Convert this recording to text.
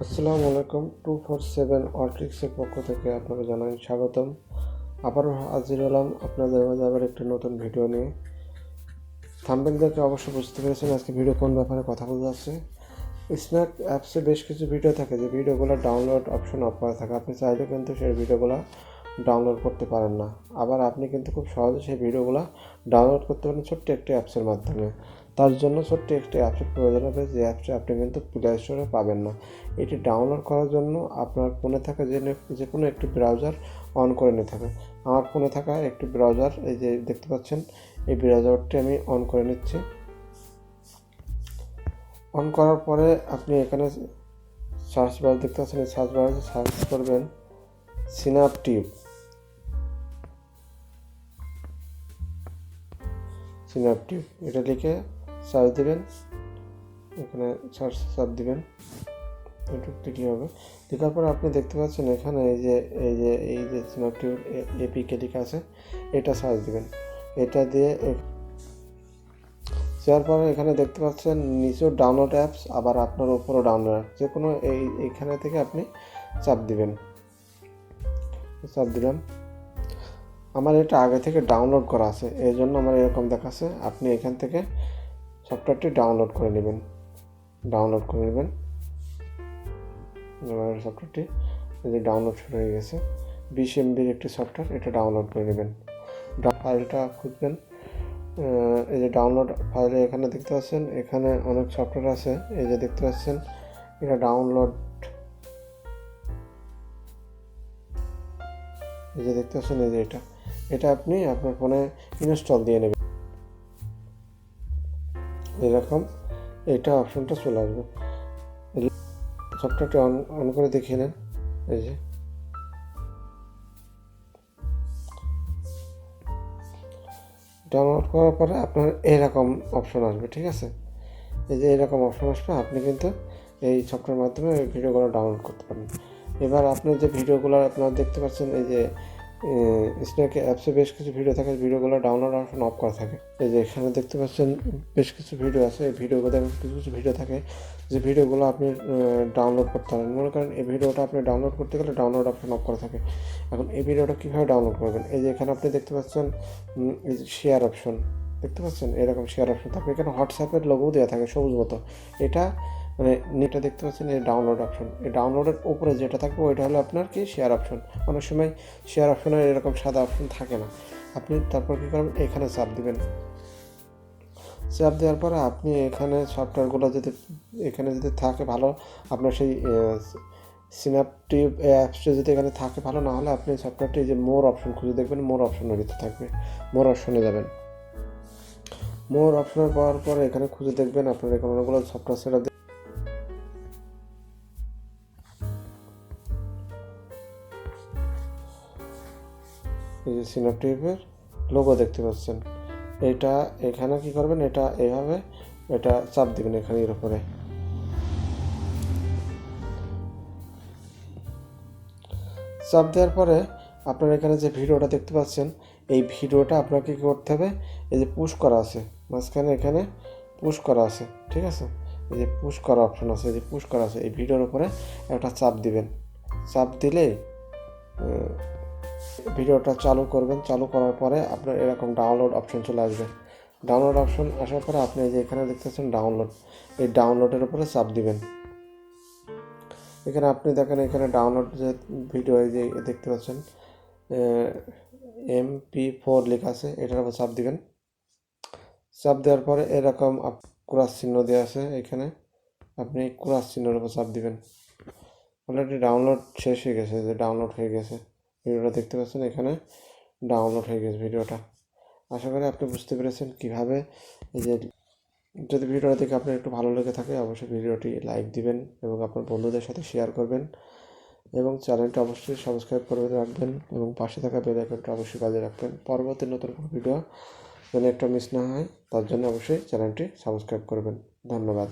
আসসালামু আলাইকুম। 247 অর্ট্রিক্সের পক্ষ থেকে আপনাকে জানাই স্বাগতম। আবারও হাজির হলাম আপনাদের মাঝে আবার একটি নতুন ভিডিও নিয়ে। থাম্বনেল দেখে অবশ্যই বুঝতে পেরেছেন আজকে ভিডিও কোন ব্যাপারে কথা বলতে যাচ্ছে। স্ন্যাক অ্যাপসে বেশ কিছু ভিডিও থাকে যে ভিডিওগুলো ডাউনলোড অপশন অফ করা থাকে, আপনি চাইলে কিন্তু সেই ভিডিওগুলো ডাউনলোড করতে পারেন না। আবার আপনি কিন্তু খুব সহজে সেই ভিডিওগুলো ডাউনলোড করতে পারেন ছোট্ট একটি অ্যাপসের মাধ্যমে। তার জন্য ছোট্ট একটি অ্যাপসের প্রয়োজন হবে, যে অ্যাপসটি আপনি কিন্তু প্লে স্টোরে পাবেন না। এটি ডাউনলোড করার জন্য আপনার ফোনে থাকা যে কোনো একটি ব্রাউজার অন করে নিতে হবে। আমার ফোনে থাকা একটি ব্রাউজার, এই যে দেখতে পাচ্ছেন, এই ব্রাউজারটি আমি অন করে নিচ্ছি। অন করার পরে আপনি এখানে সার্চ বার দেখতে পাচ্ছেন, এই সার্চ বারে সার্চ করবেন সিনাপটিভ। এটা লিখে সার্চ দেবেন, এখানে সার্চ দিবেন, একটু ক্লিক হবে। লেখার পরে আপনি দেখতে পাচ্ছেন এখানে এই যে সিনাপটিভ এপিকে লেখা আছে, এটা সার্চ দিবেন। এটা দিয়ে যাওয়ার পরে এখানে দেখতে পাচ্ছেন নিচেও ডাউনলোড অ্যাপস, আবার আপনার উপরও ডাউনলোড অ্যাপস, যে কোনো এইখানে থেকে আপনি চাপ দিবেন। দিলাম। আমার এটা আগে থেকে ডাউনলোড করা আছে, এই জন্য আমার এরকম দেখাচ্ছে। আপনি এখান থেকে সফটওয়্যারটি ডাউনলোড করে নেবেন। সফটওয়্যারটি এই যে ডাউনলোড শুরু হয়ে গেছে। 20 MBর একটি সফটওয়্যার, এটা ডাউনলোড করে নেবেন। ফাইলটা খুঁজবেন, এই যে ডাউনলোড ফাইলে এখানে দেখতে পাচ্ছেন, এখানে অনেক সফটওয়্যার আছে। এই যে দেখতে পাচ্ছেন এটা ডাউনলোড, এই যে দেখতে পাচ্ছেন, এই যে এটা আপনি আপনার ফোনে ইনস্টল দিয়ে নেবেন। এরকম এটা অপশনটা চলে আসবে। সফটওয়্যারটি অন করে দেখিয়ে নেন। এই যে ডাউনলোড করার পরে আপনার এরকম অপশন আসবে, ঠিক আছে। এই যে এরকম অপশন আসবে, আপনি কিন্তু এই সফটওয়্যারের মাধ্যমে এই ভিডিওগুলো ডাউনলোড করতে পারেন। এবার আপনি যে ভিডিওগুলো আপনারা দেখতে পাচ্ছেন, এই যে স্ন্যাক অ্যাপসে বেশ কিছু ভিডিও থাকে, ভিডিওগুলো ডাউনলোড অপশন অফ করা থাকে। এই যে এখানে দেখতে পাচ্ছেন বেশ কিছু ভিডিও আছে, এই ভিডিওগুলো কিছু কিছু ভিডিও থাকে যে ভিডিওগুলো আপনি ডাউনলোড করতে পারেন। মনে করেন এই ভিডিওটা আপনি ডাউনলোড করতে গেলে ডাউনলোড অপশন অফ করা থাকে। এখন এই ভিডিওটা কীভাবে ডাউনলোড করবেন, এই যে এখানে আপনি দেখতে পাচ্ছেন এই যে শেয়ার অপশন দেখতে পাচ্ছেন, এরকম শেয়ার অপশন থাকবে। এখানে হোয়াটসঅ্যাপের লোগো দেওয়া থাকে সবুজ মতো। এটা নেটে দেখতে পাচ্ছেন এই ডাউনলোড অপশন, এই ডাউনলোডের উপরে যেটা থাকবে ওইটা হলো আপনার কি শেয়ার অপশন। অনেক সময় শেয়ার অপশনে এরকম সাদা অপশন থাকে না। আপনি তারপর কী করবেন, এখানে চাপ দিবেন। চাপ দেওয়ার পরে আপনি এখানে সফটওয়্যারগুলো যদি থাকে ভালো, আপনার সেই সিনাপটিভ অ্যাপসটা যদি এখানে থাকে ভালো, না হলে আপনি সফটওয়্যারটি যে মোর অপশন খুঁজে দেখবেন, মোর অপশনের ভিতরে থাকবে, মোর অপশনে যাবেন। মোর অপশনে পাওয়ার পরে এখানে খুঁজে দেখবেন আপনার এখানে অনেকগুলো সফটওয়্যার সেট। এই যে সিনাপটিভের লোগো দেখতে পাচ্ছেন, এটা এখানে কি করবেন, এটা এইভাবে এটা চাপ দিবেন এখানে এর উপরে। চাপ দেওয়ার পরে আপনার এখানে যে ভিডিওটা দেখতে পাচ্ছেন, এই ভিডিওটা আপনাকে কী করতে হবে, এই যে পুশ করা আছে মাঝখানে, এখানে পুশ করা আছে, ঠিক আছে। এই যে পুশ করা অপশন আছে, এই যে পুশ করা আছে, এই ভিডিওর উপরে একটা চাপ দিবেন। চাপ দিলে ভিডিওটা চালু করবেন। চালু করার পরে আপনার এরকম ডাউনলোড অপশন চলে আসবে। ডাউনলোড অপশন আসার পরে আপনি এই যে এখানে দেখতে পাচ্ছেন ডাউনলোড, এই ডাউনলোডের উপরে চাপ দিবেন। এখানে আপনি দেখেন, এখানে ডাউনলোড যে ভিডিও এই যে দেখতে পাচ্ছেন MP4 লেখা আছে, এটার উপর চাপ দিবেন। চাপ দেওয়ার পরে এরকম ক্রস চিহ্ন দেওয়া আছে, এখানে আপনি ক্রস চিহ্নের উপর চাপ দিবেন। অলরেডি ডাউনলোড শেষ হয়ে গেছে, যে ডাউনলোড হয়ে গেছে ভিডিওটা দেখতে পাচ্ছেন, এখানে ডাউনলোড হয়ে গেছে ভিডিওটা। আশা করি আপনি বুঝতে পেরেছেন কীভাবে। এই যে যদি ভিডিওটা দেখে আপনার একটু ভালো লেগে থাকে, অবশ্যই ভিডিওটি লাইক দিবেন এবং আপনার বন্ধুদের সাথে শেয়ার করবেন, এবং চ্যানেলটা অবশ্যই সাবস্ক্রাইব করে রাখবেন, এবং পাশে থাকা বেল আইকনটা অবশ্যই কাজে রাখবেন। পরবর্তী নতুন কোনো ভিডিও যেন একটা মিস না হয়, তার জন্য অবশ্যই চ্যানেলটি সাবস্ক্রাইব করবেন। ধন্যবাদ।